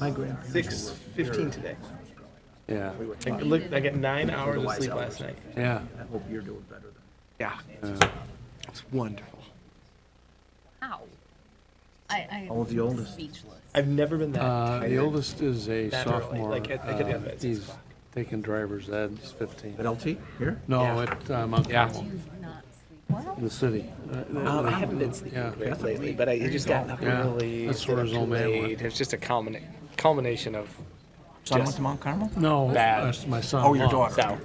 My grandparents. 6:15 today. Yeah, I got 9 hours of sleep last night. yeah. I hope you're doing better than. Yeah, it's wonderful. Wow. How old's the oldest? Speechless. I've never been that The tired. old is a That early, sophomore. like, I could get up at 6 He's o'clock. taking driver's ed, he's 15. At LT, here? No, Yeah. at Mount Yeah. Carmel, Not sleep well. in the city. I haven't been sleeping Yeah. great lately, but I just got up Yeah, early. that's stayed where up his too old man went. late. It's just a culmination of Son Just- went to Mount Carmel? No, Bad. that's my son. Oh, your daughter. so.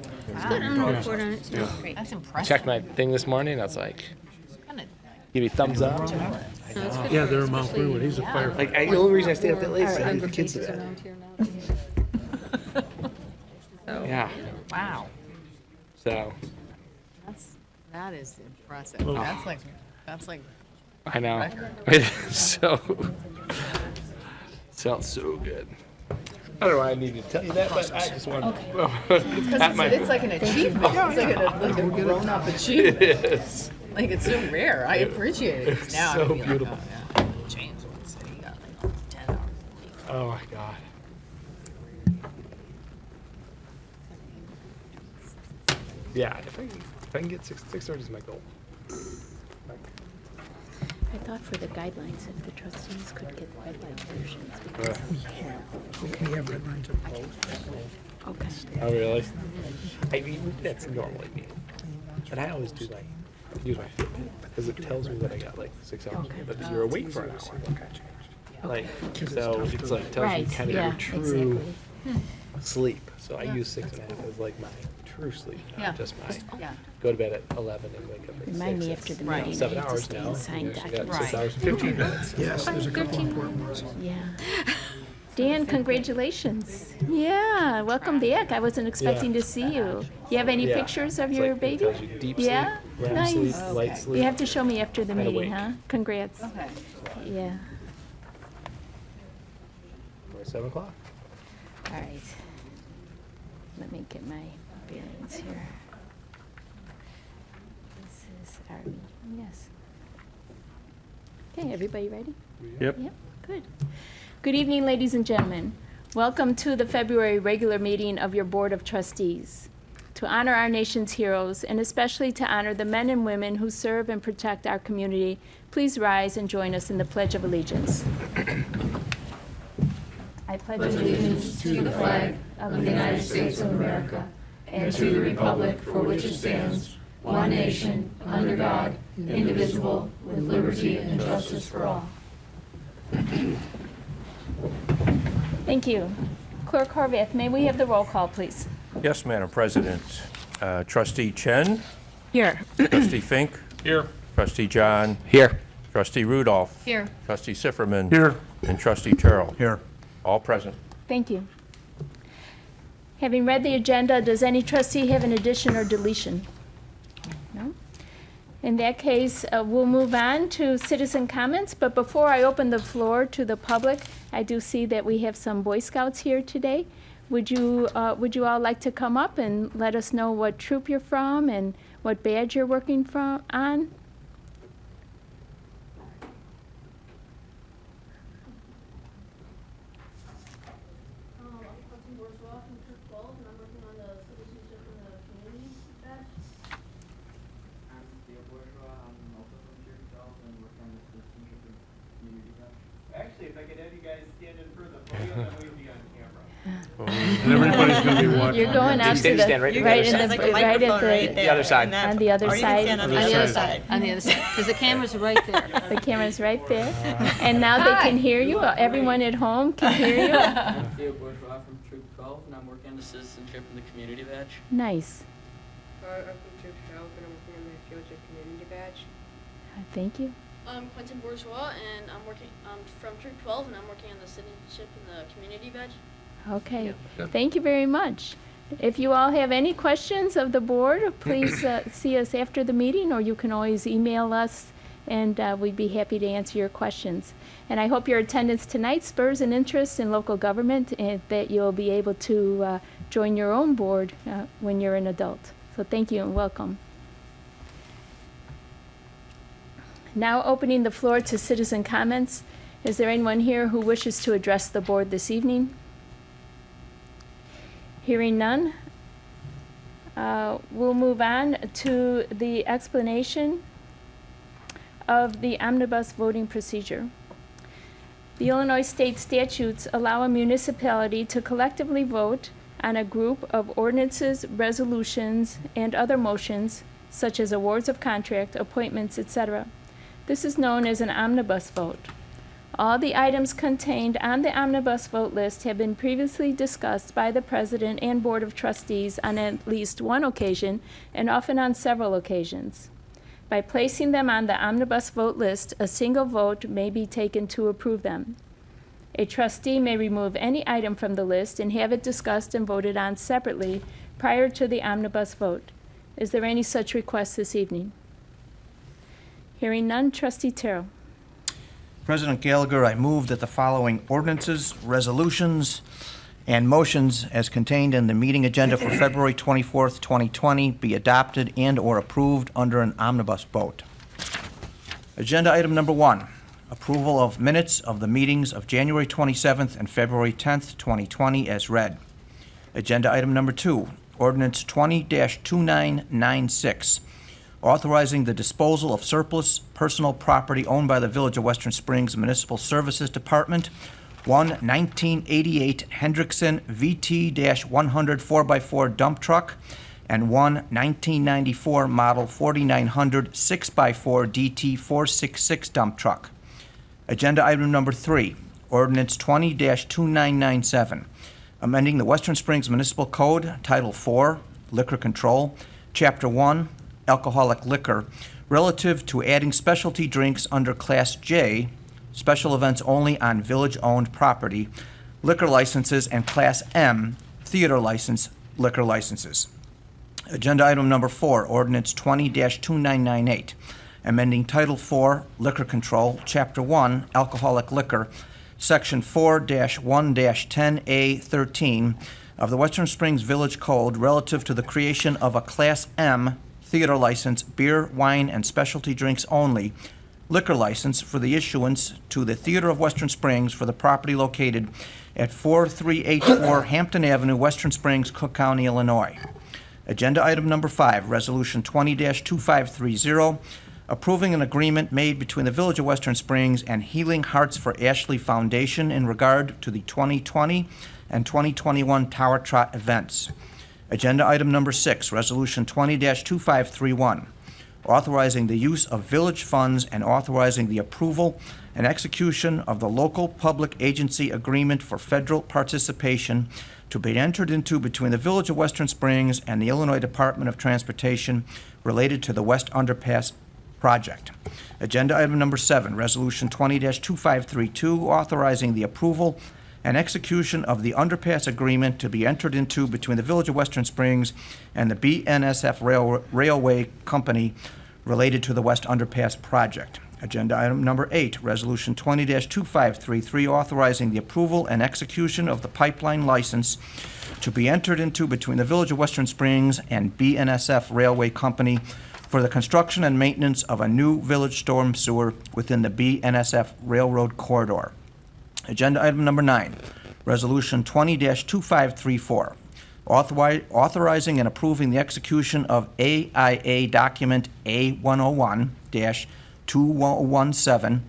Good, I'm gonna report on it too. That's impressive. Checked my thing this morning. I was like, Kinda- give me thumbs up. No, it's good Yeah, for they're us, in Mount especially Greenwood, he's a firefighter. Like, the only reason I stayed up that late is our to have younger the kids to faces bed. around here now. Yeah. Wow. So That is impressive. That's like I know. record. So sounds so good. I don't know why I needed to tell you that, but I just wanted. At my, It's like an achievement. It's like a grown-up achievement. it is. Like it's so rare. I appreciate it. Now so I'm gonna be beautiful. Like, oh, yeah. James would say he got like 10 hours. Oh my god. Yeah, if I can get 6:30 is my goal. I thought for the guidelines, if the trustees could get guideline versions. We have red lines of post. Okay. Oh really? I mean that's normally me, but I always do use my Fitbit because it tells me that I got like 6 hours. But you're awake for an hour. Like so, it's like tells Right, you kind of yeah, your true exactly. sleep. So I use 6.5 as like my true sleep, not Yeah. just my Yeah. go to bed at 11 and wake up at 6. Remind me after the Right. meeting, I 7 have to hours stay now. and sign You actually got documents. 6 hours and 15 minutes. Yes, there's a couple important ones. Yeah. Dan, congratulations. Yeah, welcome back. I wasn't expecting to see you. You have any Yeah. pictures of It's your like, it baby? tells you deep sleep, Yeah? REM Nice. sleep, light sleep. You have to show me after the And meeting, awake. huh? Congrats. Okay. Yeah. By 7 o'clock. All right. Let me get my bearings here. This is our meeting, yes. Okay, everybody ready? Yep. Yep, good. Good evening, ladies and gentlemen. Welcome to the February regular meeting of your Board of Trustees. To honor our nation's heroes, and especially to honor the men and women who serve and protect our community, please rise and join us in the Pledge of Allegiance. I pledge allegiance to the flag of the United States of America and to the republic for which it stands, one nation, under God, indivisible, with liberty and justice for all. Thank you. Clerk Horvath, may we have the roll call, please? Yes, Madam President. Trustee Chen, Here. Trustee Fink, Here. Trustee John, Here. Trustee Rudolph, Here. Trustee Sifferman. Here. And Trustee Terrell. Here. All present. Thank you. Having read the agenda, does any trustee have an addition or deletion? No? In that case, we'll move on to citizen comments, but before I open the floor to the public, I do see that we have some Boy Scouts here today. Would you all like to come up and let us know what troop you're from and what badge you're working on? I'm Hudson Bourgeois from Troop 12, and I'm working on the citizenship and the community badge. I'm Theo Bourgeois, I'm also from Troop 12 and working on the citizenship and community badge. Actually, if I could have you guys stand in for the podium, then we'd be on camera. And everybody's gonna be watching. You're going out to the, stand right right there. in the, right at The other side. on the other Or you side. can stand on Other the other side. side. On the other side, because the camera's right there. The camera's right there. And now they can hear you. Everyone at home can hear you. I'm Theo Bourgeois from Troop 12 and I'm working on the citizenship and the community badge. Nice. I'm from Troop 12, and I'm working on the Georgia community badge. Thank you. I'm Quentin Bourgeois, and I'm from Troop 12, and I'm working on the citizenship and the community badge. Okay. Thank you very much. If you all have any questions of the board, please see us after the meeting, or you can always email us, and we'd be happy to answer your questions. And I hope your attendance tonight spurs an interest in local government and that you'll be able to join your own board when you're an adult. So thank you and welcome. Now opening the floor to citizen comments. Is there anyone here who wishes to address the board this evening? Hearing none, we'll move on to the explanation of the omnibus voting procedure. The Illinois state statutes allow a municipality to collectively vote on a group of ordinances, resolutions, and other motions, such as awards of contract, appointments, etc. This is known as an omnibus vote. All the items contained on the omnibus vote list have been previously discussed by the President and Board of Trustees on at least one occasion, and often on several occasions. By placing them on the omnibus vote list, a single vote may be taken to approve them. A trustee may remove any item from the list and have it discussed and voted on separately prior to the omnibus vote. Is there any such request this evening? Hearing none, Trustee Terrell. President Gallagher, I move that the following ordinances, resolutions, and motions as contained in the meeting agenda for February 24th, 2020 be adopted and/or approved under an omnibus vote. Agenda item number 1, approval of minutes of the meetings of January 27th and February 10th, 2020 as read. Agenda item number 2, ordinance 20-2996, authorizing the disposal of surplus personal property owned by the Village of Western Springs Municipal Services Department, one 1988 Hendrickson VT-100 4x4 dump truck, and one 1994 Model 4900 6x4 DT466 dump truck. Agenda item number 3, ordinance 20-2997, amending the Western Springs Municipal Code, Title 4, Liquor Control, Chapter 1, Alcoholic Liquor, relative to adding specialty drinks under Class J, special events only on village-owned property, liquor licenses, and Class M, theater license, liquor licenses. Agenda item number 4, ordinance 20-2998, amending Title 4, Liquor Control, Chapter 1, Alcoholic Liquor, Section 4-1-10A13 of the Western Springs Village Code relative to the creation of a Class M theater license, beer, wine, and specialty drinks only, liquor license for the issuance to the Theater of Western Springs for the property located at 4384 Hampton Avenue, Western Springs, Cook County, Illinois. Agenda item number 5, resolution 20-2530, approving an agreement made between the Village of Western Springs and Healing Hearts for Ashley Foundation in regard to the 2020 and 2021 Tower Trot events. Agenda item number 6, resolution 20-2531, authorizing the use of village funds and authorizing the approval and execution of the local public agency agreement for federal participation to be entered into between the Village of Western Springs and the Illinois Department of Transportation related to the West Underpass project. Agenda item number 7, resolution 20-2532, authorizing the approval and execution of the underpass agreement to be entered into between the Village of Western Springs and the BNSF Railway Company related to the West Underpass project. Agenda item number 8, resolution 20-2533, authorizing the approval and execution of the pipeline license to be entered into between the Village of Western Springs and BNSF Railway Company for the construction and maintenance of a new village storm sewer within the BNSF Railroad corridor. Agenda item number 9, resolution 20-2534, authorizing and approving the execution of AIA document A101-2017,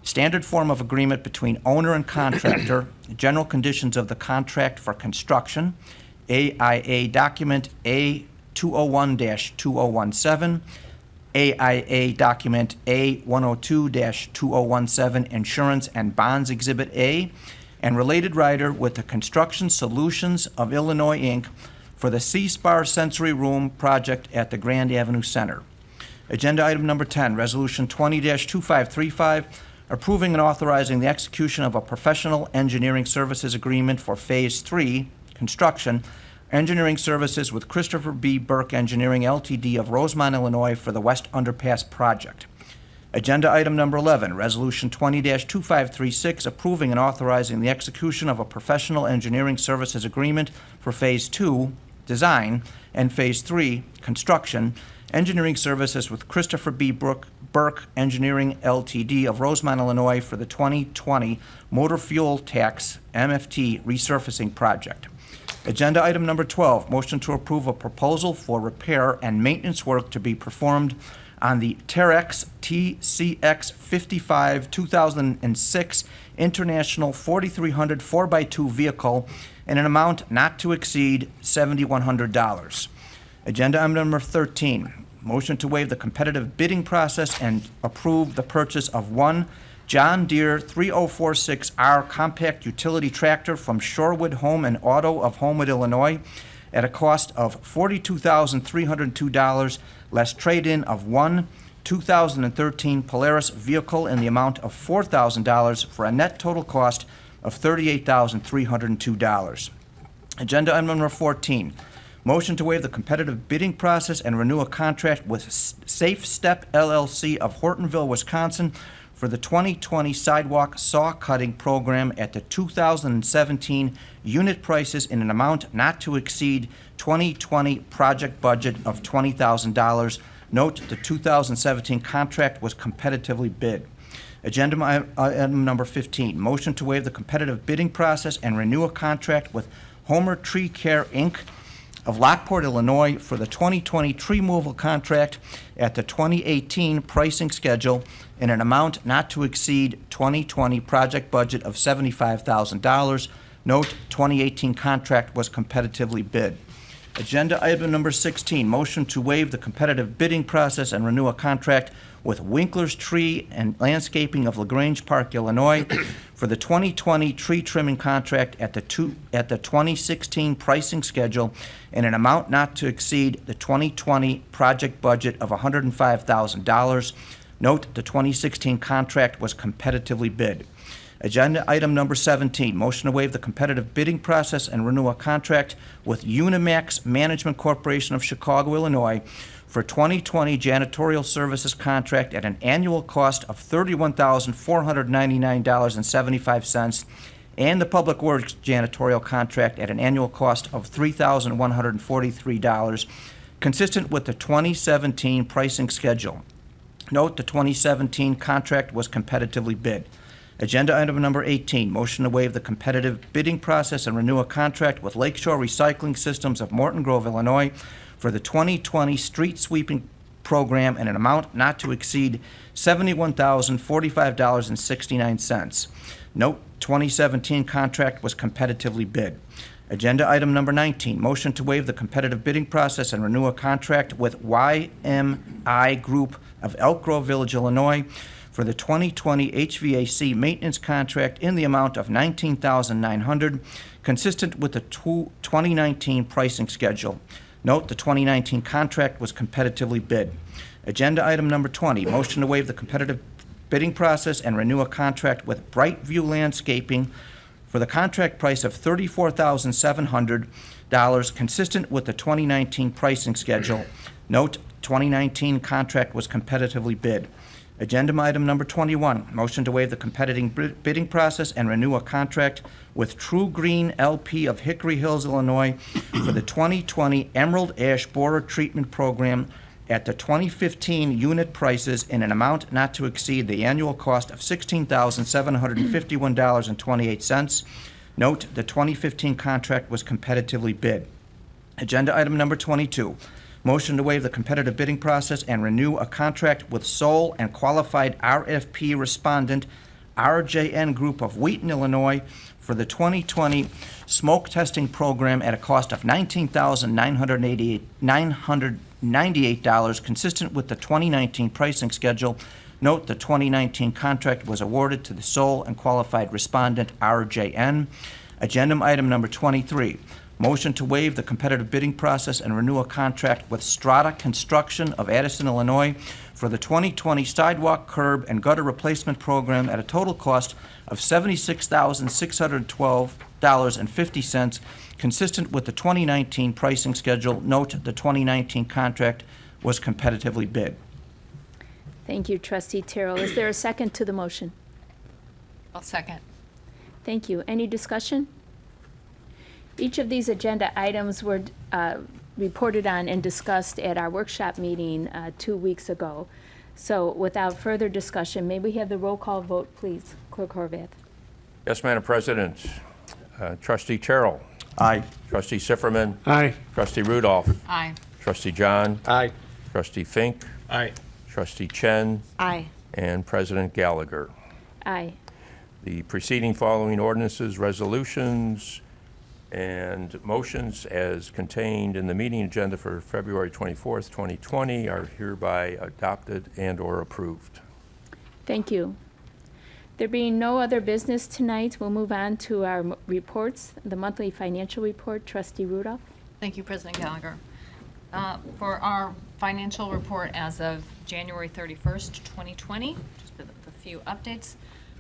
standard form of agreement between owner and contractor, general conditions of the contract for construction, AIA document A201-2017, AIA document A102-2017, Insurance and Bonds Exhibit A, and related rider with the Construction Solutions of Illinois, Inc. for the C-Spar Sensory Room project at the Grand Avenue Center. Agenda item number 10, resolution 20-2535, approving and authorizing the execution of a professional engineering services agreement for Phase 3 construction engineering services with Christopher B. Burke Engineering, Ltd. of Rosemont, Illinois for the West Underpass project. Agenda item number 11, resolution 20-2536, approving and authorizing the execution of a professional engineering services agreement for Phase 2 design and Phase 3 construction engineering services with Christopher B. Burke Engineering LTD of Rosemont, Illinois for the 2020 motor fuel tax MFT resurfacing project. Agenda item number 12, motion to approve a proposal for repair and maintenance work to be performed on the Terex TCX 55 2006 International 4300 4x2 vehicle in an amount not to exceed $7,100. Agenda item number 13, motion to waive the competitive bidding process and approve the purchase of one John Deere 3046R compact utility tractor from Shorewood Home and Auto of Homewood, Illinois, at a cost of $42,302, less trade-in of one 2013 Polaris vehicle in the amount of $4,000 for a net total cost of $38,302. Agenda item number 14, motion to waive the competitive bidding process and renew a contract with Safe Step LLC of Hortonville, Wisconsin for the 2020 sidewalk saw cutting program at the 2017 unit prices in an amount not to exceed 2020 project budget of $20,000. Note, the 2017 contract was competitively bid. Agenda item number 15, motion to waive the competitive bidding process and renew a contract with Homer Tree Care, Inc. of Lockport, Illinois for the 2020 tree removal contract at the 2018 pricing schedule in an amount not to exceed 2020 project budget of $75,000. Note, 2018 contract was competitively bid. Agenda item number 16, motion to waive the competitive bidding process and renew a contract with Winkler's Tree and Landscaping of LaGrange Park, Illinois for the 2020 tree trimming contract at the 2016 pricing schedule in an amount not to exceed the 2020 project budget of $105,000. Note, the 2016 contract was competitively bid. Agenda item number 17, motion to waive the competitive bidding process and renew a contract with Unimax Management Corporation of Chicago, Illinois for 2020 janitorial services contract at an annual cost of $31,499.75 and the Public Works janitorial contract at an annual cost of $3,143, consistent with the 2017 pricing schedule. Note, the 2017 contract was competitively bid. Agenda item number 18, motion to waive the competitive bidding process and renew a contract with Lakeshore Recycling Systems of Morton Grove, Illinois for the 2020 street sweeping program in an amount not to exceed $71,045.69. Note, 2017 contract was competitively bid. Agenda item number 19, motion to waive the competitive bidding process and renew a contract with YMI Group of Elk Grove Village, Illinois for the 2020 HVAC maintenance contract in the amount of $19,900, consistent with the 2019 pricing schedule. Note, the 2019 contract was competitively bid. Agenda item number 20, motion to waive the competitive bidding process and renew a contract with Brightview Landscaping for the contract price of $34,700, consistent with the 2019 pricing schedule. Note, 2019 contract was competitively bid. Agenda item number 21, motion to waive the competitive bidding process and renew a contract with True Green LP of Hickory Hills, Illinois for the 2020 Emerald Ash Borer Treatment Program at the 2015 unit prices in an amount not to exceed the annual cost of $16,751.28. Note, the 2015 contract was competitively bid. Agenda item number 22, motion to waive the competitive bidding process and renew a contract with sole and qualified RFP respondent RJN Group of Wheaton, Illinois for the 2020 smoke testing program at a cost of $19,998, consistent with the 2019 pricing schedule. Note, the 2019 contract was awarded to the sole and qualified respondent RJN. Agenda item number 23, motion to waive the competitive bidding process and renew a contract with Strata Construction of Addison, Illinois for the 2020 sidewalk, curb, and gutter replacement program at a total cost of $76,612.50, consistent with the 2019 pricing schedule. Note, the 2019 contract was competitively bid. Thank you, Trustee Terrell. Is there a second to the motion? I'll second. Thank you. Any discussion? Each of these agenda items were reported on and discussed at our workshop meeting 2 weeks ago. So without further discussion, may we have the roll call vote, please? Clerk Horvath. Yes, Madam President. Trustee Terrell. Aye. Trustee Sifferman. Aye. Trustee Rudolph. Aye. Trustee John. Aye. Trustee Fink. Aye. Trustee Chen. Aye. And President Gallagher. Aye. The preceding following ordinances, resolutions, and motions as contained in the meeting agenda for February 24th, 2020 are hereby adopted and/or approved. Thank you. There being no other business tonight, we'll move on to our reports. The monthly financial report, Trustee Rudolph. Thank you, President Gallagher. For our financial report as of January 31st, 2020, just a few updates.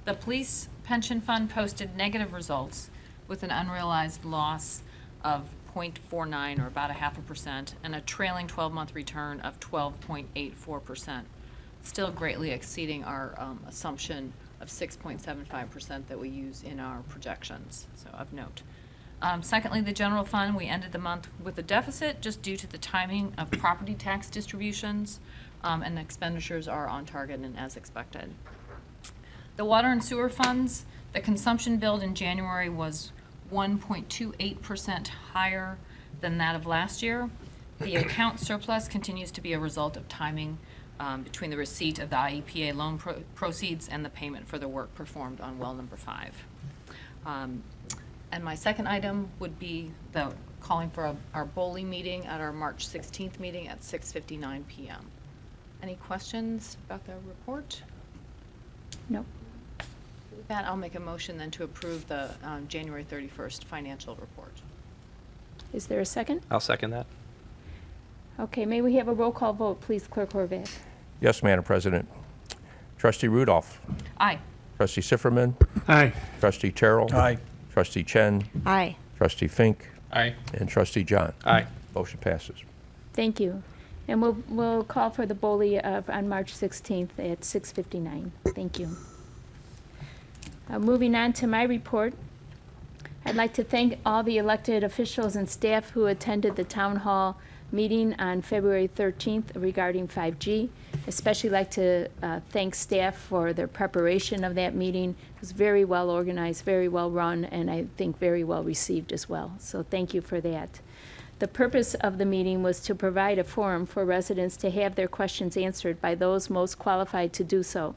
The police pension fund posted negative results with an unrealized loss of 0.49, or about 0.5%, and a trailing 12-month return of 12.84%, still greatly exceeding our assumption of 6.75% that we use in our projections, so of note. Secondly, the general fund, we ended the month with a deficit just due to the timing of property tax distributions, and the expenditures are on target and as expected. The water and sewer funds, the consumption billed in January was 1.28% higher than that of last year. The account surplus continues to be a result of timing between the receipt of the IEPA loan proceeds and the payment for the work performed on well number 5. And my second item would be the calling for our BOLI meeting at our March 16th meeting at 6:59 p.m. Any questions about the report? No. With that, I'll make a motion then to approve the January 31st financial report. Is there a second? I'll second that. Okay, may we have a roll call vote, please, Clerk Horvath? Yes, Madam President. Trustee Rudolph. Aye. Trustee Sifferman. Aye. Trustee Terrell. Aye. Trustee Chen. Aye. Trustee Fink. Aye. And Trustee John. Aye. Motion passes. Thank you. And we'll call for the BOLI on March 16th at 6:59. Thank you. Moving on to my report, I'd like to thank all the elected officials and staff who attended the town hall meeting on February 13th regarding 5G. Especially like to thank staff for their preparation of that meeting. It was very well organized, very well run, and I think very well received as well. So thank you for that. The purpose of the meeting was to provide a forum for residents to have their questions answered by those most qualified to do so.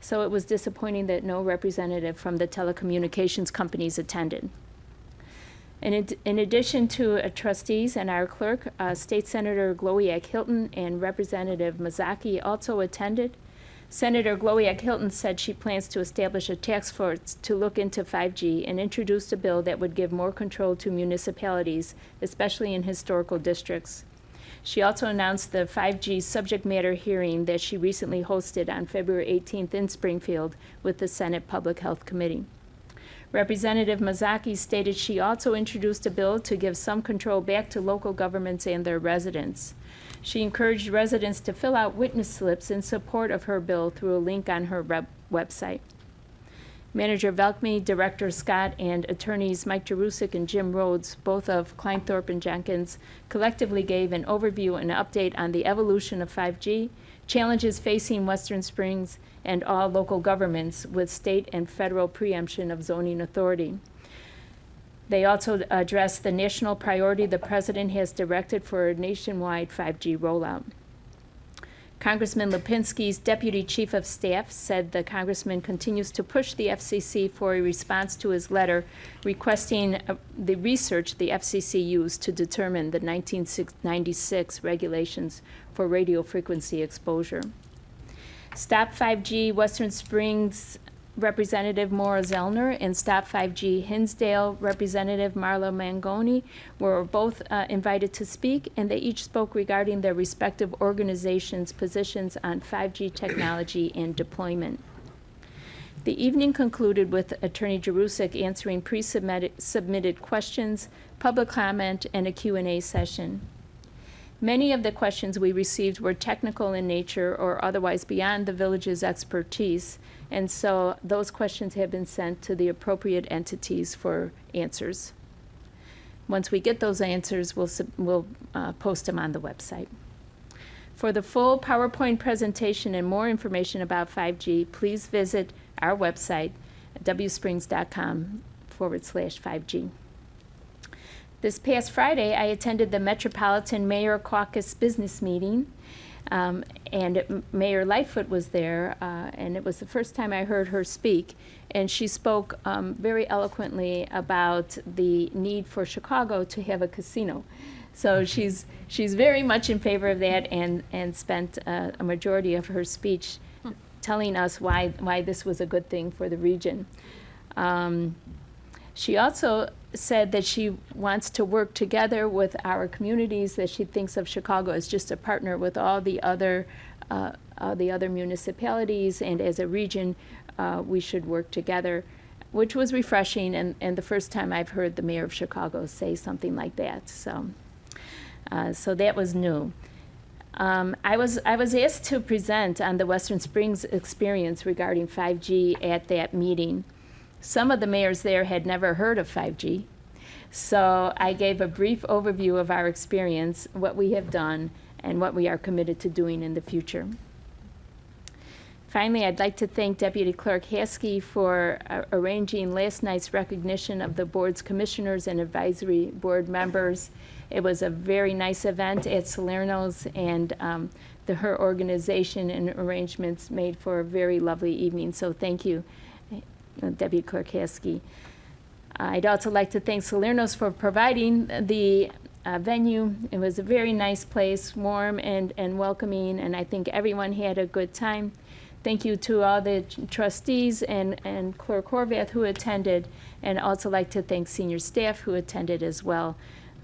So it was disappointing that no representative from the telecommunications companies attended. In addition to trustees and our clerk, State Senator Glowiak Hilton and Representative Mazzocchi also attended. Senator Glowiak Hilton said she plans to establish a task force to look into 5G and introduce a bill that would give more control to municipalities, especially in historical districts. She also announced the 5G subject matter hearing that she recently hosted on February 18th in Springfield with the Senate Public Health Committee. Representative Mazzocchi stated she also introduced a bill to give some control back to local governments and their residents. She encouraged residents to fill out witness slips in support of her bill through a link on her website. Manager Velkme, Director Scott, and attorneys Mike Jerusik and Jim Rhodes, both of Kleinthorpe and Jenkins, collectively gave an overview and update on the evolution of 5G, challenges facing Western Springs, and all local governments with state and federal preemption of zoning authority. They also addressed the national priority the President has directed for a nationwide 5G rollout. Congressman Lipinski's Deputy Chief of Staff said the Congressman continues to push the FCC for a response to his letter requesting the research the FCC used to determine the 1996 regulations for radio frequency exposure. Stop 5G Western Springs Representative Maura Zellner and Stop 5G Hinsdale Representative Marla Mangoni were both invited to speak, and they each spoke regarding their respective organizations' positions on 5G technology and deployment. The evening concluded with Attorney Jerusik answering pre-submitted questions, public comment, and a Q&A session. Many of the questions we received were technical in nature or otherwise beyond the village's expertise, and so those questions have been sent to the appropriate entities for answers. Once we get those answers, we'll post them on the website. For the full PowerPoint presentation and more information about 5G, please visit our website, wsprings.com/5G. This past Friday, I attended the Metropolitan Mayor Caucus Business Meeting, and Mayor Lightfoot was there, and it was the first time I heard her speak. And she spoke very eloquently about the need for Chicago to have a casino. So she's very much in favor of that, and spent a majority of her speech telling us why this was a good thing for the region. She also said that she wants to work together with our communities, that she thinks of Chicago as just a partner with all the other municipalities, and as a region, we should work together, which was refreshing, and the first time I've heard the mayor of Chicago say something like that. So that was new. I was asked to present on the Western Springs experience regarding 5G at that meeting. Some of the mayors there had never heard of 5G, so I gave a brief overview of our experience, what we have done, and what we are committed to doing in the future. Finally, I'd like to thank Deputy Clerk Haskey for arranging last night's recognition of the board's commissioners and advisory board members. It was a very nice event at Salerno's, and her organization and arrangements made for a very lovely evening, so thank you, Deputy Clerk Haskey. I'd also like to thank Salerno's for providing the venue. It was a very nice place, warm and welcoming, and I think everyone had a good time. Thank you to all the trustees and Clerk Horvath who attended, and also like to thank senior staff who attended as well.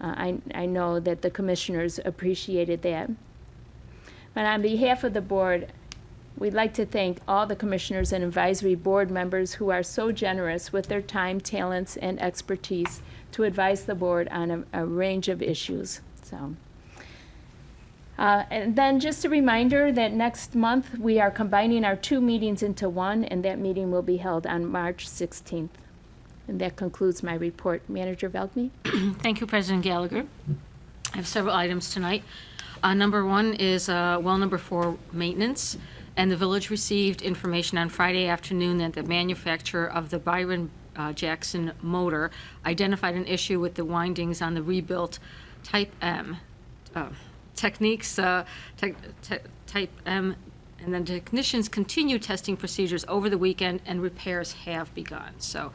I know that the commissioners appreciated that. But on behalf of the board, we'd like to thank all the commissioners and advisory board members who are so generous with their time, talents, and expertise to advise the board on a range of issues. So, and then just a reminder that next month we are combining our 2 meetings into one, and that meeting will be held on March 16th. And that concludes my report. Manager Velkme? Thank you, President Gallagher. I have several items tonight. Number 1 is well number 4 maintenance. And the village received information on Friday afternoon that the manufacturer of the Byron Jackson motor identified an issue with the windings on the rebuilt Type M. Techniques, Type M, and then technicians continue testing procedures over the weekend, and repairs have begun. So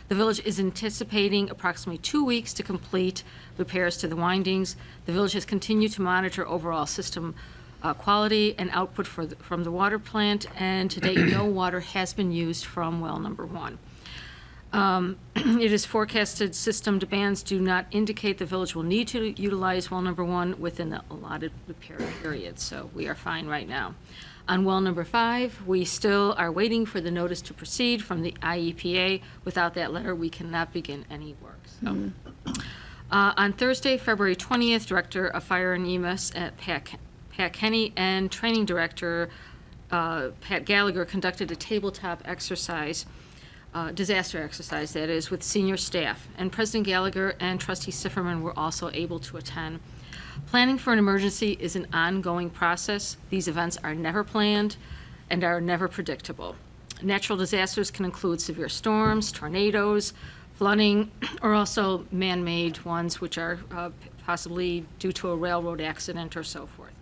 the village is anticipating approximately 2 weeks to complete repairs to the windings. The village has continued to monitor overall system quality and output from the water plant, and to date, no water has been used from well number 1. It is forecasted system demands do not indicate the village will need to utilize well number 1 within the allotted repair period, so we are fine right now. On well number 5, we still are waiting for the notice to proceed from the IEPA. Without that letter, we cannot begin any work. So, on Thursday, February 20th, Director of Fire and EMS at Pat Kenny and Training Director Pat Gallagher conducted a tabletop exercise, disaster exercise, that is, with senior staff. And President Gallagher and Trustee Sifferman were also able to attend. Planning for an emergency is an ongoing process. These events are never planned and are never predictable. Natural disasters can include severe storms, tornadoes, flooding, or also man-made ones, which are possibly due to a railroad accident or so forth.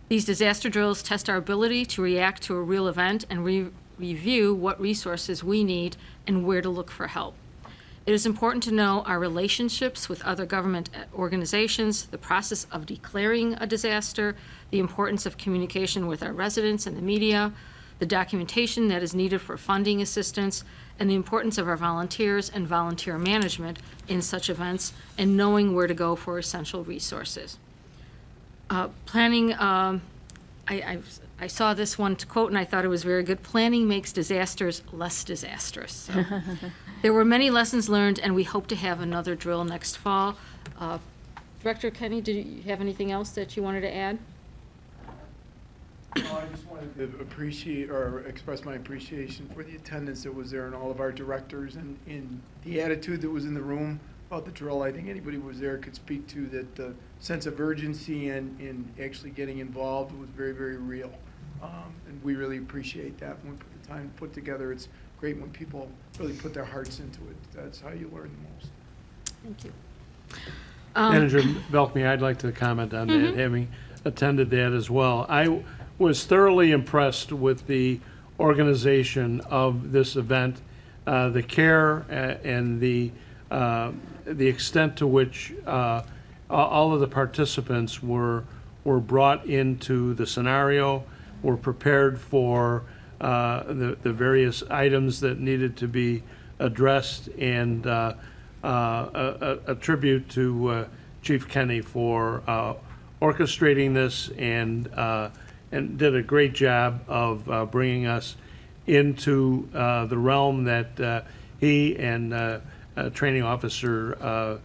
These disaster drills test our ability to react to a real event and review what resources we need and where to look for help. It is important to know our relationships with other government organizations, the process of declaring a disaster, the importance of communication with our residents and the media, the documentation that is needed for funding assistance, and the importance of our volunteers and volunteer management in such events, and knowing where to go for essential resources. Planning, I saw this one quote and I thought it was very good. Planning makes disasters less disastrous. So, there were many lessons learned, and we hope to have another drill next fall. Director Kenny, did you have anything else that you wanted to add? No, I just wanted to appreciate or express my appreciation for the attendance that was there and all of our directors and the attitude that was in the room. about the drill. I think anybody who was there could speak to that the sense of urgency in actually getting involved was very, very real. And we really appreciate that when we put the time to put together. It's great when people really put their hearts into it. That's how you learn the most. Thank you. Manager Belkme, I'd like to comment on that, having attended that as well. I was thoroughly impressed with the organization of this event, the care and the extent to which all of the participants were brought into the scenario, were prepared for the various items that needed to be addressed, and a tribute to Chief Kenny for orchestrating this and did a great job of bringing us into the realm that he and Training Officer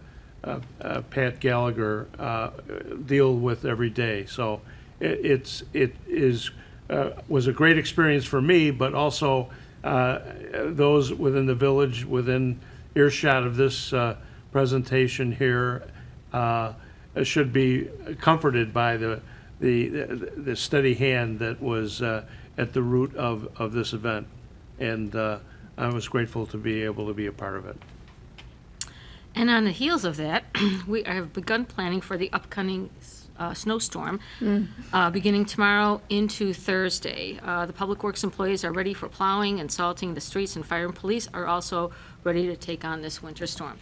Pat Gallagher deal with every day. So it was a great experience for me, but also those within the village, within earshot of this presentation here, should be comforted by the steady hand that was at the root of this event. And I was grateful to be able to be a part of it. And on the heels of that, we have begun planning for the upcoming snowstorm, beginning tomorrow into Thursday. The Public Works employees are ready for plowing and salting the streets, and fire and police are also ready to take on this winter storm.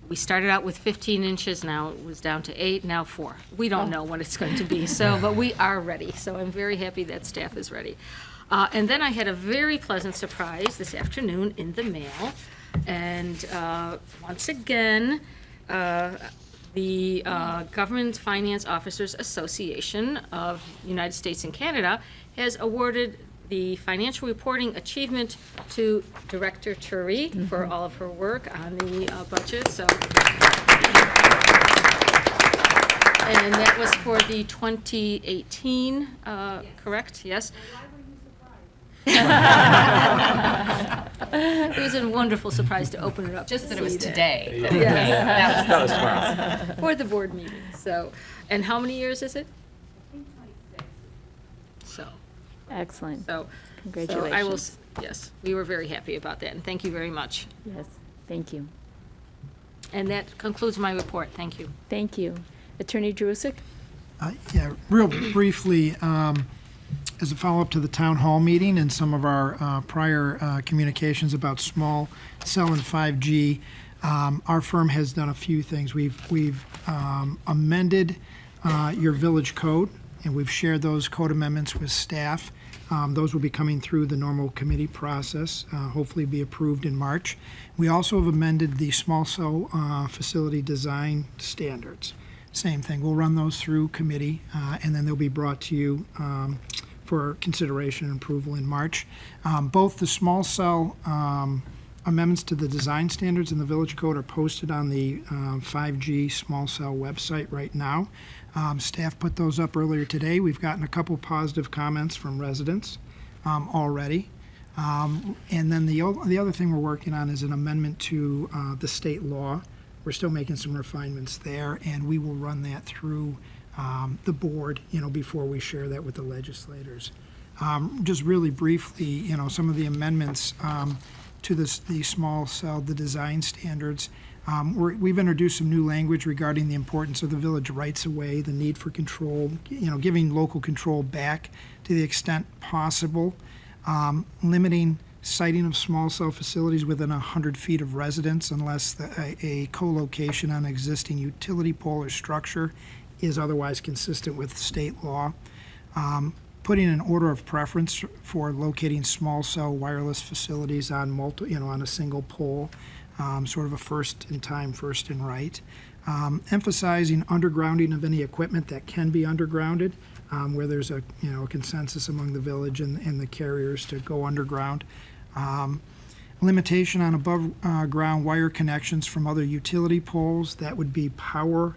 We started out with 15 inches, now it was down to 8, now 4. We don't know what it's going to be, but we are ready. So I'm very happy that staff is ready. And then I had a very pleasant surprise this afternoon in the mail. And once again, the Government Finance Officers Association of the United States and Canada has awarded the Financial Reporting Achievement to Director Turi for all of her work on the budget. So, and that was for the 2018, correct? Yes. It was a wonderful surprise to open it up. Just that it was today. Yes. That was tomorrow. For the board meeting, so. And how many years is it? So. Excellent. So. Congratulations. So I will, yes, we were very happy about that, and thank you very much. Yes, thank you. And that concludes my report. Thank you. Thank you. Attorney Drusik? Yeah, real briefly, as a follow-up to the town hall meeting and some of our prior communications about small cell and 5G, our firm has done a few things. We've amended your village code, and we've shared those code amendments with staff. Those will be coming through the normal committee process, hopefully be approved in March. We also have amended the small cell facility design standards. Same thing, we'll run those through committee, and then they'll be brought to you for consideration and approval in March. Both the small cell amendments to the design standards in the village code are posted on the 5G small cell website right now. Staff put those up earlier today. We've gotten a couple positive comments from residents already. And then the other thing we're working on is an amendment to the state law. We're still making some refinements there, and we will run that through the board, before we share that with the legislators. Just really briefly, some of the amendments to the small cell, the design standards. We've introduced some new language regarding the importance of the village rights-of-way, the need for control, giving local control back to the extent possible, limiting siting of small cell facilities within 100 feet of residence unless a co-location on existing utility pole or structure is otherwise consistent with state law. Putting an order of preference for locating small cell wireless facilities on on a single pole, sort of a first in time, first in right. Emphasizing undergrounding of any equipment that can be undergrounded, where there's a consensus among the village and the carriers to go underground. Limitation on above ground wire connections from other utility poles. That would be power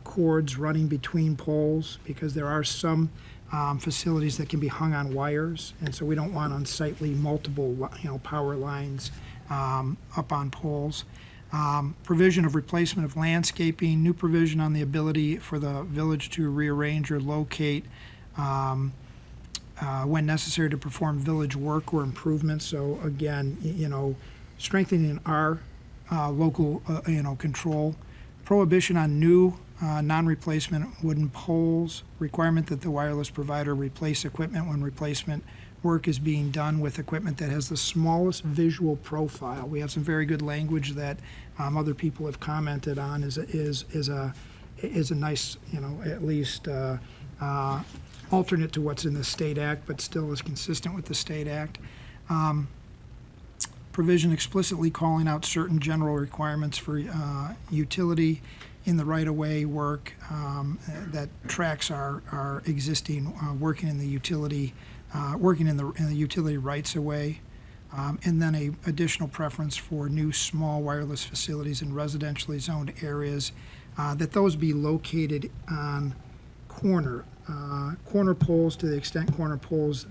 cords running between poles, because there are some facilities that can be hung on wires, and so we don't want unsightly multiple power lines up on poles. Provision of replacement of landscaping, new provision on the ability for the village to rearrange or locate when necessary to perform village work or improvements. So again, strengthening our local, control. Prohibition on new non-replacement wooden poles. Requirement that the wireless provider replace equipment when replacement work is being done with equipment that has the smallest visual profile. We have some very good language that other people have commented on is a nice, at least alternate to what's in the state act, but still is consistent with the state act. Provision explicitly calling out certain general requirements for utility in the right-of-way work that tracks our existing working in the utility rights-of-way. And then a additional preference for new small wireless facilities in residentially zoned areas, that those be located on corner poles to the extent corner poles,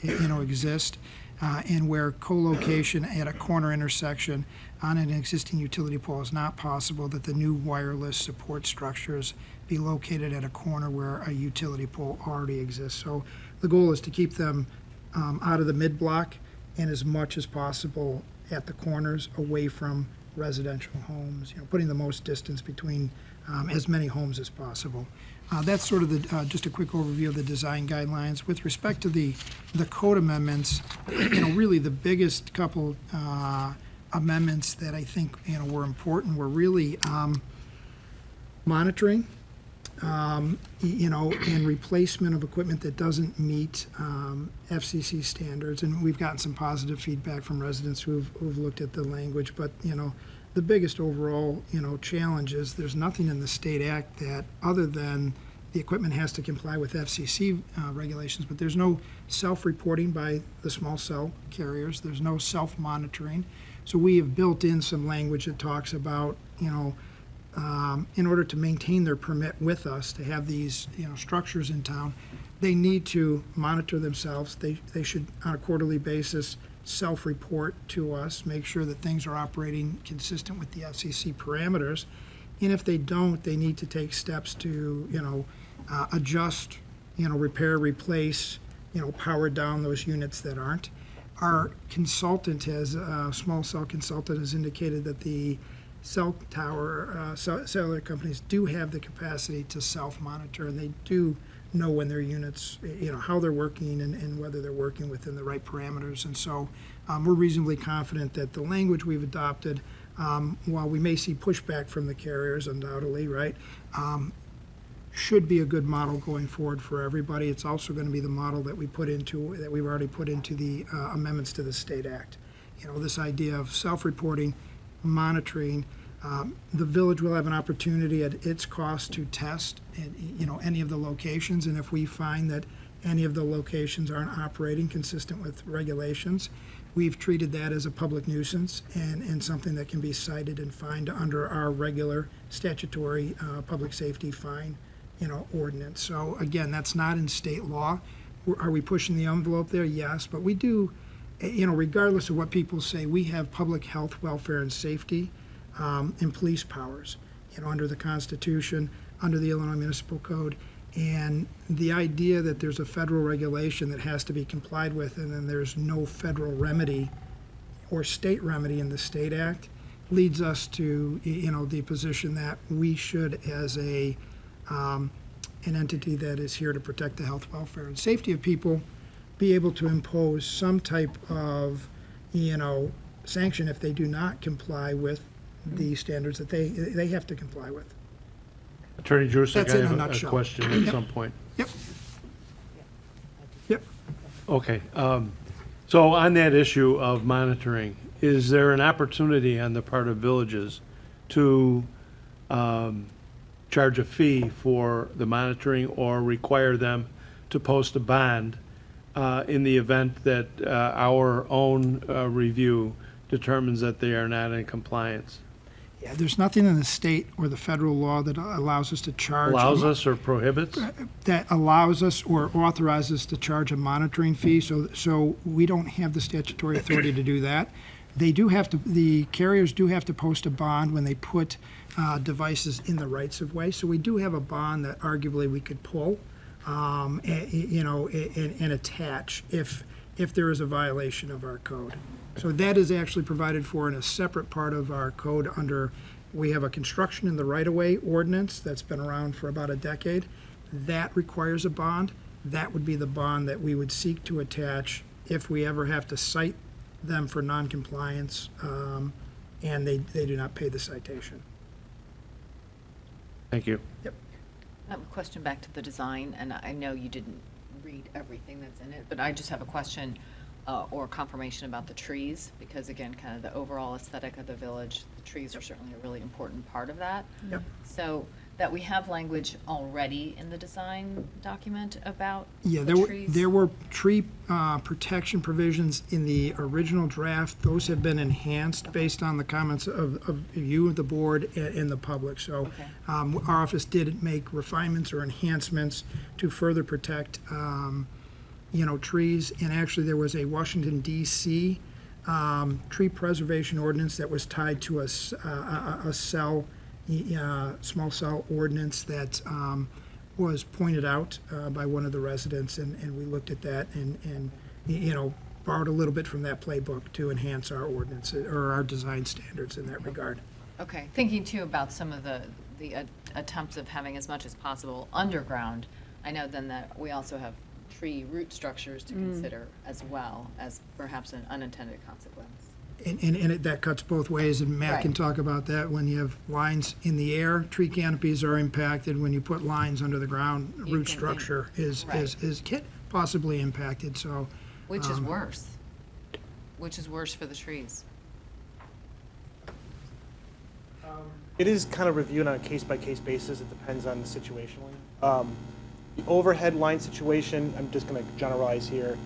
exist, and where co-location at a corner intersection on an existing utility pole is not possible, that the new wireless support structures be located at a corner where a utility pole already exists. So the goal is to keep them out of the mid-block and as much as possible at the corners, away from residential homes, putting the most distance between as many homes as possible. That's sort of just a quick overview of the design guidelines. With respect to the code amendments, really the biggest couple amendments that I think, were important were really monitoring, and replacement of equipment that doesn't meet FCC standards. And we've gotten some positive feedback from residents who've looked at the language, but, the biggest overall, challenge is there's nothing in the state act that, other than the equipment has to comply with FCC regulations, but there's no self-reporting by the small cell carriers. There's no self-monitoring. So we have built in some language that talks about, in order to maintain their permit with us, to have these, structures in town, they need to monitor themselves. They should, on a quarterly basis, self-report to us, make sure that things are operating consistent with the FCC parameters. And if they don't, they need to take steps to, adjust, repair, replace, power down those units that aren't. Our consultant small cell consultant has indicated that the cell tower, cellular companies do have the capacity to self-monitor, and they do know when their units, how they're working and whether they're working within the right parameters. And so we're reasonably confident that the language we've adopted, while we may see pushback from the carriers undoubtedly, right, should be a good model going forward for everybody. It's also going to be the model that we've already put into the amendments to the State Act. This idea of self-reporting, monitoring. The village will have an opportunity at its cost to test, any of the locations, and if we find that any of the locations aren't operating consistent with regulations, we've treated that as a public nuisance and something that can be cited and fined under our regular statutory public safety fine, ordinance. So again, that's not in state law. Are we pushing the envelope there? Yes, but we do, regardless of what people say, we have public health, welfare, and safety and police powers, under the Constitution, under the Illinois Municipal Code. And the idea that there's a federal regulation that has to be complied with and then there's no federal remedy or state remedy in the State Act leads us to, the position that we should, as an entity that is here to protect the health, welfare, and safety of people, be able to impose some type of, sanction if they do not comply with the standards that they have to comply with. Attorney Jurczyk, That's I in a have a nutshell. question at Yep. some point. Yep. Okay, so on that issue of monitoring, is there an opportunity on the part of villages to charge a fee for the monitoring or require them to post a bond in the event that our own review determines that they are not in compliance? Yeah, there's nothing in the state or the federal law that allows us to charge. Allows us or prohibits? That allows us or authorizes to charge a monitoring fee, so we don't have the statutory authority to do that. They do have to, the carriers do have to post a bond when they put devices in the rights of way. So we do have a bond that arguably we could pull, and attach if there is a violation of our code. So that is actually provided for in a separate part of our code under, we have a construction in the right-of-way ordinance that's been around for about a decade. That requires a bond. That would be the bond that we would seek to attach if we ever have to cite them for noncompliance, and they do not pay the citation. Thank you. I have a question back to the design, and I know you didn't read everything that's in it, but I just have a question or confirmation about the trees, because again, kind of the overall aesthetic of the village, the trees are certainly a really important part of that. Yep. So that we have language already in the design document about Yeah, the trees? there were tree protection provisions in the original draft. Those have been enhanced based on the comments of you, the board, and the public. So Okay. our office did make refinements or enhancements to further protect, trees. And actually, there was a Washington DC tree preservation ordinance that was tied to a cell, small cell ordinance that was pointed out by one of the residents, and we looked at that and borrowed a little bit from that playbook to enhance our ordinance or our design standards in that regard. Okay, thinking too about some of the attempts of having as much as possible underground, I know then that we also have tree root structures to consider as well as perhaps an unintended consequence. And that cuts both ways, and Matt can Right. talk about that. When you have lines in the air, tree canopies are impacted. When you put lines under the ground, You root can structure is possibly impacted, so. Which is worse? Which is worse for the trees? It is kind of reviewed on a case-by-case basis. It depends on the situationally. The overhead line situation, I'm just going to generalize here,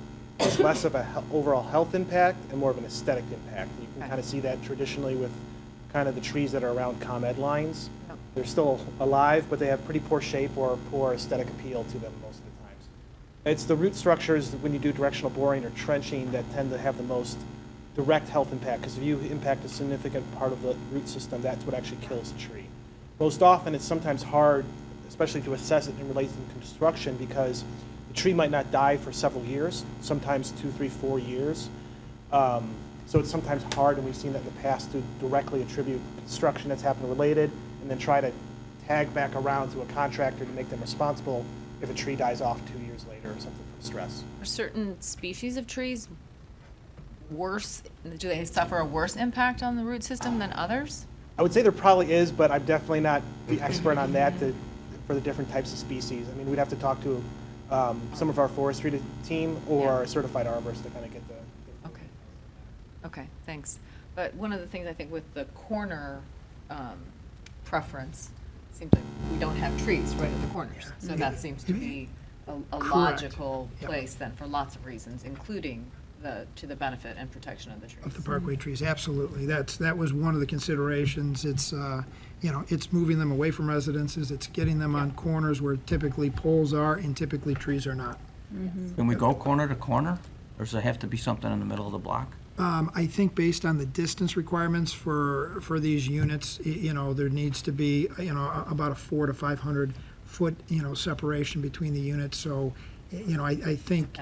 is less of a overall health impact and more of an aesthetic impact. You can Okay. kind of see that traditionally with kind of the trees that are around ComEd lines. Yep. They're still alive, but they have pretty poor shape or poor aesthetic appeal to them most of the times. It's the root structures when you do directional boring or trenching that tend to have the most direct health impact, because if you impact a significant part of the root system, that's what actually kills the tree. Most often, it's sometimes hard, especially to assess it in relation to construction, because the tree might not die for several years, sometimes 2, 3, 4 years. So it's sometimes hard, and we've seen that in the past, to directly attribute construction that's happened related, and then try to tag back around to a contractor to make them responsible if a tree dies off 2 years later or something from stress. Are certain species of trees worse, do they suffer a worse impact on the root system than others? I would say there probably is, but I'm definitely not the expert on that for the different types of species. I mean, we'd have to talk to some of our forestry team or a certified arborist to kind of get the. Okay. Okay, thanks. But one of the things I think with the corner preference, seems like we don't have trees right at the corners. So that seems to be a logical Yep. place then for lots of reasons, including to the benefit and protection of the trees. Of the parkway trees, absolutely. That was one of the considerations. It's, it's moving them away from residences. It's getting them on corners where typically poles are and typically trees are not. Can we go corner to corner, or does it have to be something in the middle of the block? I think based on the distance requirements for these units, there needs to be, about a 400 to 500 foot, separation between the units. So, I think,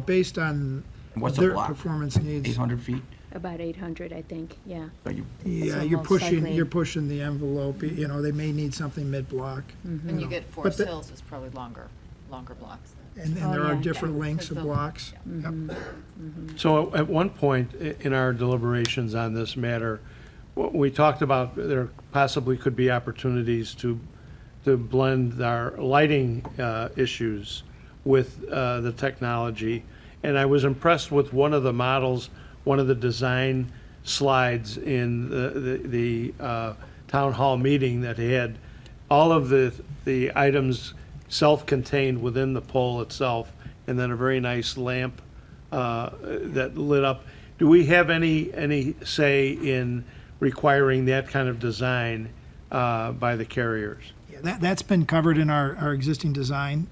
based on What's a their block? performance needs. 800 feet? About 800, I think, yeah. So you- Yeah, So you're most pushing, likely- you're pushing the envelope. They may need something mid-block. And you get But Forest the- Hills is probably longer blocks. And Oh, there are yeah. different lengths of Because the- blocks. Yep. So at one point in our deliberations on this matter, we talked about there possibly could be opportunities to blend our lighting issues with the technology. And I was impressed with one of the models, one of the design slides in the town hall meeting that had all of the items self-contained within the pole itself, and then a very nice lamp that lit up. Do we have any say in requiring that kind of design by the carriers. Yeah, that's been covered in our existing design,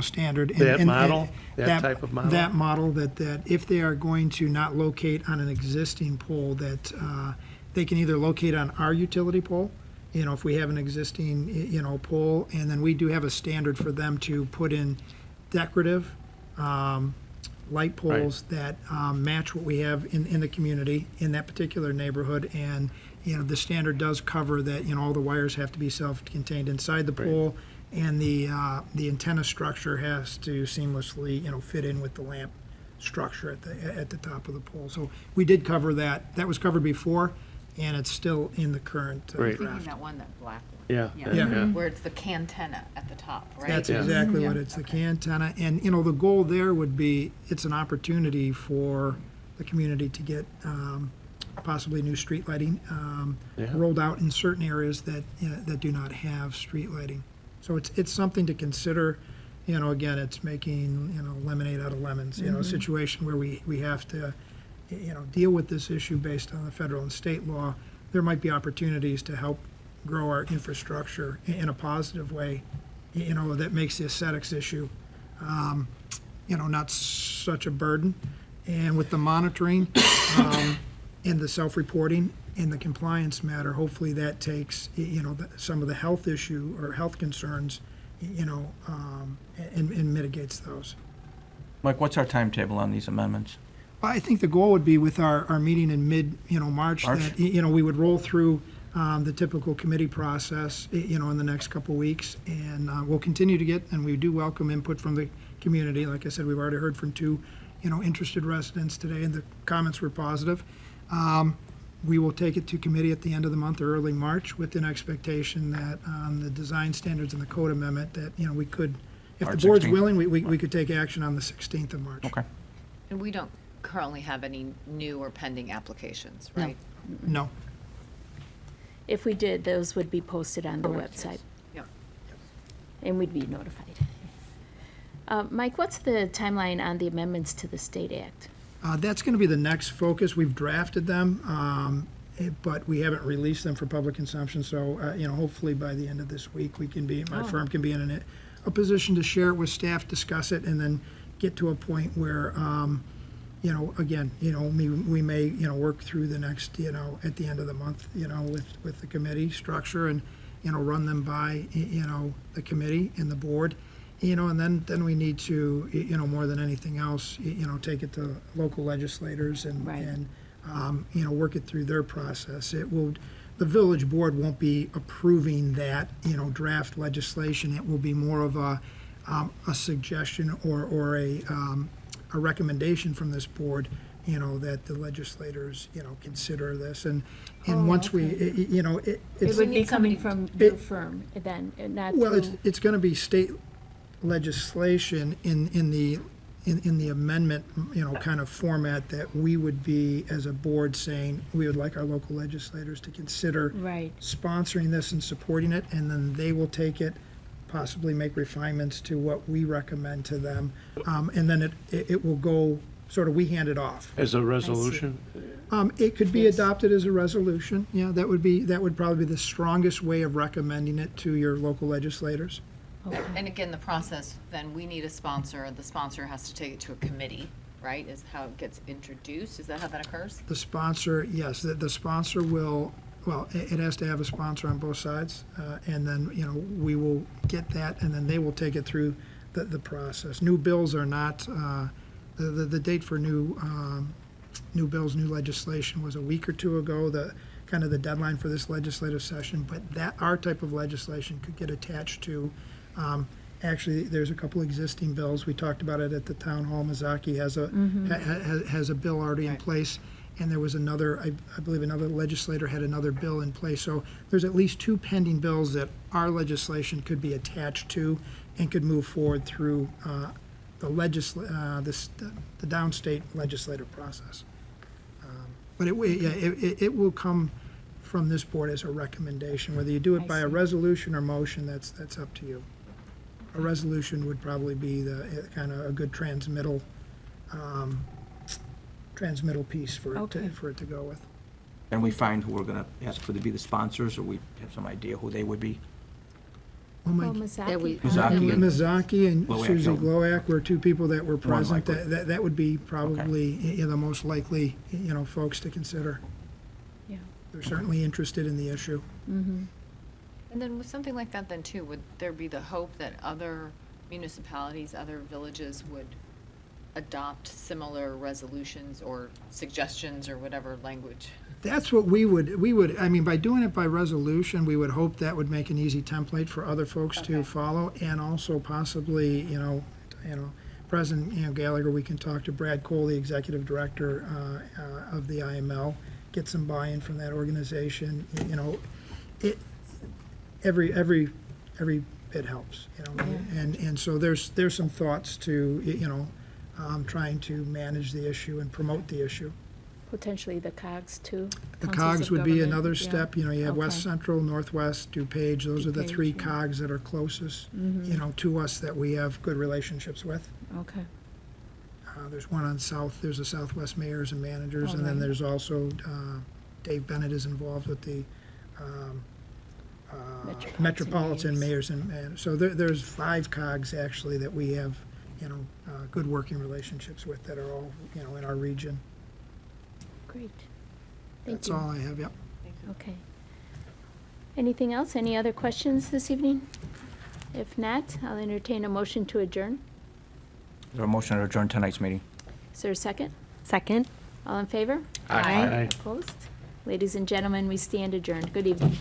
standard. That model? That type of model? That model, that if they are going to not locate on an existing pole, that they can either locate on our utility pole, if we have an existing, pole, and then we do have a standard for them to put in decorative light poles that match what we have in the community, in that particular neighborhood, and the standard does cover that, all the wires have to be self-contained inside the pole, and the antenna structure has to seamlessly, fit in with the lamp structure at the top of the pole. So we did cover that. That was covered before, and it's still in the current Right. Thinking draft. that one, that black one. Yeah. Yeah. Where it's the cantenna at the top, right? That's exactly what it's, the antenna. And, the goal there would be, it's an opportunity for the community to get possibly new street lighting rolled out in certain areas that, that do not have street lighting. So it's something to consider. Again, it's making, lemonade out of lemons, a situation where we have to, deal with this issue based on the federal and state law. There might be opportunities to help grow our infrastructure in a positive way, that makes the aesthetics issue, not such a burden. And with the monitoring and the self-reporting and the compliance matter, hopefully that takes, some of the health issue or health concerns, and mitigates those. Mike, what's our timetable on these amendments? I think the goal would be with our meeting in mid, March, March? that, we would roll through the typical committee process, in the next couple weeks. And we'll continue to get, and we do welcome input from the community. Like I said, we've already heard from 2, interested residents today, and the comments were positive. We will take it to committee at the end of the month or early March with an expectation that the design standards and the code amendment that, we could, if the March board's 16th. willing, we could take action on the 16th of March. Okay. And we don't currently have any new or pending applications, right? No. If we did, those would be posted on the Correct. website, Yep. and we'd be notified. Mike, what's the timeline on the amendments to the state act? That's going to be the next focus. We've drafted them, but we haven't released them for public consumption. So, hopefully by the end of this week, my firm can be in a position to share it with staff, discuss it, and then get to a point where, again, we may, work through the next, at the end of the month, with the committee structure and, run them by, the committee and the board. And then we need to, more than anything else, take it to local legislators and, Right. and work it through their process. The village board won't be approving that, draft legislation. It will be more of a suggestion or a recommendation from this board, that the legislators, consider this. And once we, It it's, would be coming from your firm then, and not well, through. it's going to be state legislation in the amendment, kind of format that we would be, as a board, saying we would like our local legislators to consider Right. sponsoring this and supporting it, and then they will take it, possibly make refinements to what we recommend to them, and then it will go, sort of, we hand it off. As a resolution? It could be Yes. adopted as a resolution, yeah, that would probably be the strongest way of recommending it to your local legislators. And again, the process, then we need a sponsor. The sponsor has to take it to a committee, right? Is how it gets introduced? Is that how that occurs? The sponsor, yes, the sponsor will, well, it has to have a sponsor on both sides, and then, we will get that, and then they will take it through the process. New bills are not, the date for new bills, new legislation was a week or 2 ago, kind of the deadline for this legislative session, but our type of legislation could get attached to, actually, there's a couple existing bills. We talked about it at the town hall. Mazzocchi has a bill already in Right. place, and there was another, I believe another legislator had another bill in place. So there's at least 2 pending bills that our legislation could be attached to and could move forward through the downstate legislative process. But it will come from this board as a recommendation. Whether you do it by a resolution or motion, that's up to you. A resolution would probably be the kind of a good transmittal piece for it Okay. to go with. And we find who we're going to ask for to be the sponsors, or we have some idea who they would be? Oh, my Oh, That we- Mazaki. Mizaki and Mizaki and Gloak, Susie no. Gloak were two people that were More present. likely. That would be probably the most likely, folks to consider. Yeah. They're certainly interested in the issue. And then with something like that then too, would there be the hope that other municipalities, other villages would adopt similar resolutions or suggestions or whatever language? That's what we would, I mean, by doing it by resolution, we would hope that would make an easy template for other folks to follow, and also possibly, President, Gallagher, we can talk to Brad Cole, the Executive Director of the IML, get some buy-in from that organization, every bit helps, and so there's some thoughts to, trying to manage the issue and promote the issue. Potentially the COGS too. The Councils COGS of would be Government, another yeah. step, you have West Okay. Central, Northwest, DuPage, those are the three DuPage, yeah. COGS that are closest, Mm-hmm. to us that we have good relationships with. Okay. There's one on South, there's the Southwest Mayors and Managers, and then Alright. there's also, Dave Bennett is involved with the Metropolitan Mayors and, so there's 5 COGS actually that we have, good working relationships with that are all, in our region. Great. Thank That's you. all I have, yep. Okay. Anything else? Any other questions this evening? If not, I'll entertain a motion to adjourn. Is there a motion to adjourn tonight's meeting? Is there a second? Second. All in favor? Aye. Opposed? Ladies and gentlemen, we stand adjourned. Good evening.